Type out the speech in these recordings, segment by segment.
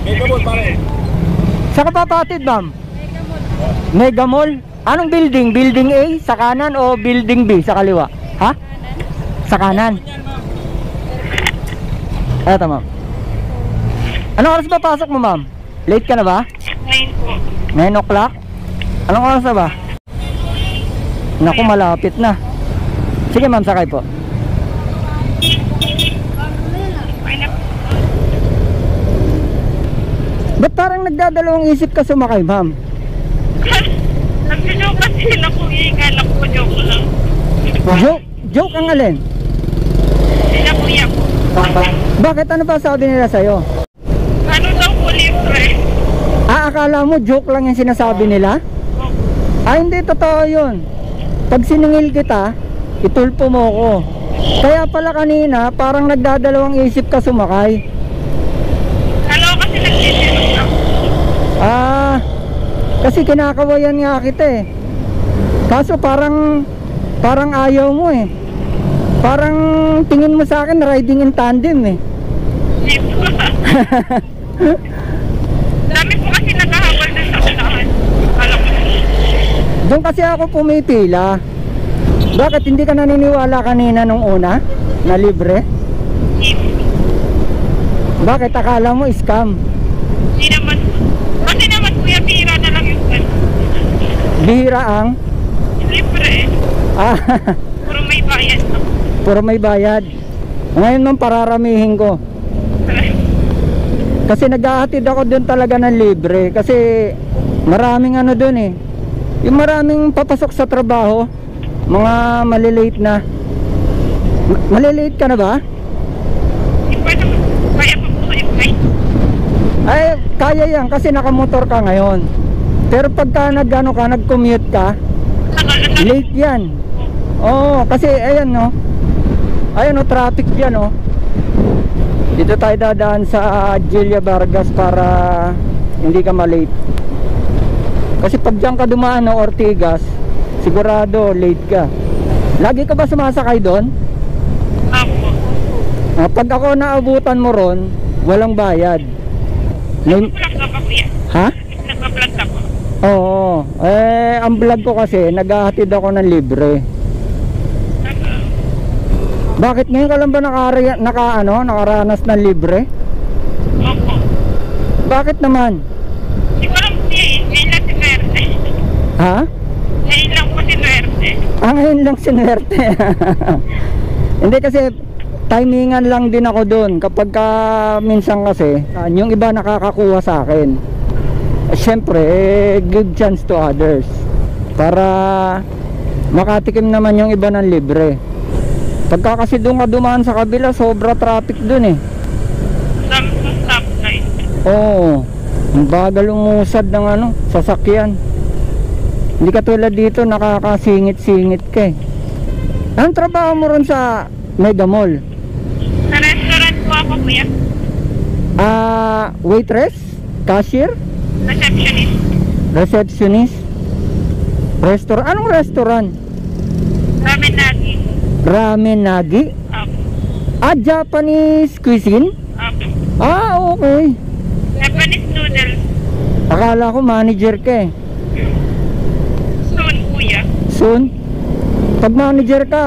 Mega Mall pare. Saan ka papatid, ma'am? Mega Mall. Anong building? Building A sa kanan o building B sa kaliwa? Ha? Sa kanan. Eto, ma'am. Anong oras ba pasok mo, ma'am? Late ka na ba? 9 po. 9 o'clock? Anong oras na ba? Naku, malapit na. Sige, ma'am, sakay po. Ba't parang nagdadalawang isip ka sumakay, ma'am? Nag-joke kasi na po, ikala ko, joke lang. Joke ang alin? Sila kuya po. Bakit? Ano ba sabi nila sa'yo? Ano daw po libre? Akala mo joke lang yung sinasabi nila? Hindi, totoo yun. Pag siningil kita, itulpo mo ko. Kaya pala kanina, parang nagdadalawang isip ka sumakay. Ano kasi nagtitinong ako? Kasi kinakawayan nga kita eh. Kaso parang ayaw mo eh. Parang tingin mo sa akin riding in tandem eh. Dami po kasi naghahabol dun sa unahan. Alam ko. Doon kasi ako pumipila. Bakit hindi ka naniniwala kanina nung una na libre? Bakit akala mo scam? Hindi naman. Kasi naman kuya, bihira na lang yung ano. Bihira ang? Libre eh. Puro may bayad na. Puro may bayad. Ngayon nung pararamihin ko. Kasi naghahatid ako doon talaga ng libre. Kasi maraming ano doon eh. Yung maraming papasok sa trabaho. Mga malilate na. Malilate ka na ba? Hindi pwede mo. Kaya pa po kayo guys. Ay, kaya yan kasi nakamotor ka ngayon. Pero pagka nag-commute ka, late yan. Oo, kasi ayan no. Ayan no, traffic yan no. Dito tayo dadaan sa Julia Vargas para hindi ka malate. Kasi pag dyan ka dumaan no, Ortigas, sigurado late ka. Lagi ka ba sumasakay doon? Apo. Pag ako naabutan mo ron, walang bayad. Nag-vlog ka pa kuya? Ha? Nag-vlog ka pa? Oo. Ang vlog ko kasi, naghahatid ako ng libre. Bakit ngayon ka lang ba nakaranas ng libre? Opo. Bakit naman? Hindi ko alam kuya eh. Ngayon lang sinwerte. Ha? Ngayon lang po sinwerte. Ngayon lang sinwerte. Hindi kasi timingan lang din ako doon. Kapag minsan kasi yung iba nakakakuha sa akin, syempre give chance to others para makatikim naman yung iba ng libre. Pagka kasi doon ka dumaan sa kabila, sobra traffic doon eh. Dami po stoplight. Oo, ang bagal umusad ng sasakyan. Hindi ka tulad dito nakakasingit-singit ka eh. Anong trabaho mo ron sa Mega Mall? Sa restaurant po ako kuya. Waitress? Cashier? Receptionist. Receptionist? Restaurant? Anong restaurant? Ramen nagi. Ramen nagi? Apo. Japanese cuisine? Apo. Okay. Japanese noodles. Akala ko manager ka eh. Soon kuya. Soon? Pag manager ka,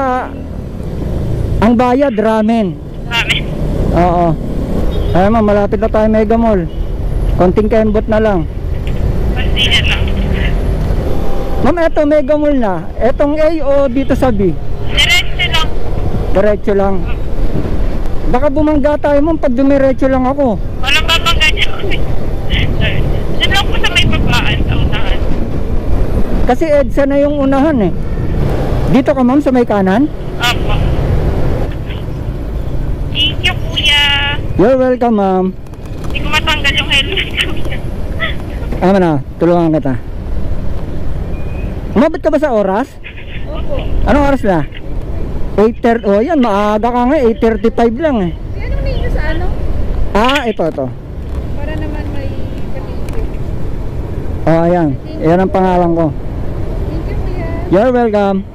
ang bayad ramen. Ramen. Oo. Ay ma'am, malapit na tayo Mega Mall. Konting kembot na lang. Pasti na lang. Ma'am, eto Mega Mall na. Etong A o dito sa B? Diretso lang. Diretso lang. Baka bumangga tayo ma'am pag dumiretso lang ako. Walang babangga niya kuya. Diyan lang po sa may babaan sa unahan. Kasi EDSA na yung unahan eh. Dito ka ma'am sa may kanan? Apo. Thank you kuya. You're welcome ma'am. Hindi ko matanggal yung helmet kuya. Ama na, tulungan kita. Umabot ka ba sa oras? Opo. Anong oras na? 8:30. Oh yan, maaga ka nga, 8:35 lang eh. Yan ang ninyo sa ano? Ito. Para naman may kapityo. Oh ayan, yan ang pangalan ko. Thank you kuya. You're welcome.